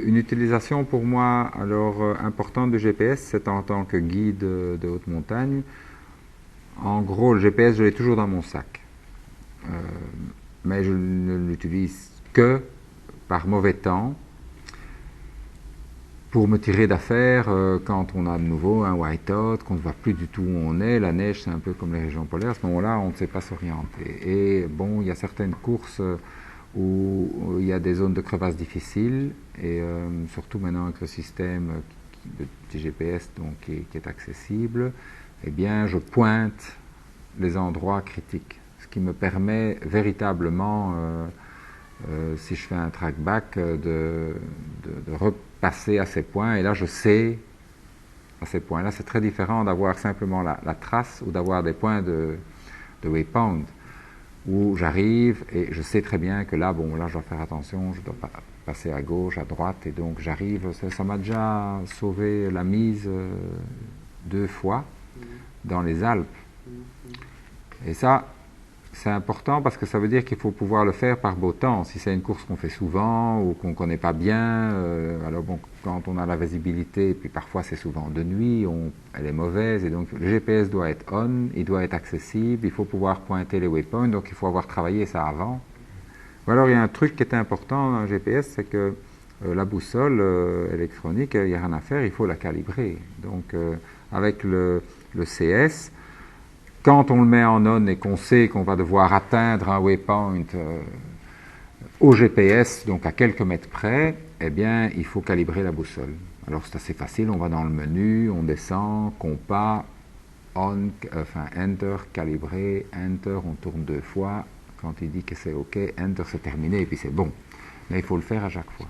Une utilisation pour moi alors importante du GPS, c'est en tant que guide de haute montagne. En gros, le GPS, je l'ai toujours dans mon sac. Mais je ne l'utilise que par mauvais temps pour me tirer d'affaire quand on a de nouveau un whiteout, qu'on ne voit plus du tout où on est. La neige, c'est un peu comme les régions polaires. À ce moment-là, on ne sait pas s'orienter. Et bon, il y a certaines courses où il y a des zones de crevasses difficiles, et surtout maintenant avec le système de GPS donc, qui est accessible, eh bien, je pointe les endroits critiques, ce qui me permet véritablement, si je fais un trackback, de repasser à ces points, et là je sais à ces points-là. C'est très différent d'avoir simplement la trace ou d'avoir des points de waypoint où j'arrive et je sais très bien que là, bon, là je dois faire attention, je dois passer à gauche, à droite, et donc j'arrive. Ça m'a déjà sauvé la mise 2 fois dans les Alpes. Et ça, c'est important parce que ça veut dire qu'il faut pouvoir le faire par beau temps. Si c'est une course qu'on fait souvent ou qu'on ne connaît pas bien, alors bon, quand on a la visibilité, et puis parfois c'est souvent de nuit, elle est mauvaise, et donc le GPS doit être on, il doit être accessible, il faut pouvoir pointer les waypoints, donc il faut avoir travaillé ça avant. Ou alors il y a un truc qui est important dans un GPS, c'est que la boussole électronique, il n'y a rien à faire, il faut la calibrer. Donc avec le CS, quand on le met en on et qu'on sait qu'on va devoir atteindre un waypoint au GPS, donc à quelques mètres près, eh bien, il faut calibrer la boussole. Alors c'est assez facile, on va dans le menu, on descend, compas, on, enfin Enter, calibrer, Enter, on tourne 2 fois. Quand il dit que c'est OK, Enter, c'est terminé, et puis c'est bon. Mais il faut le faire à chaque fois.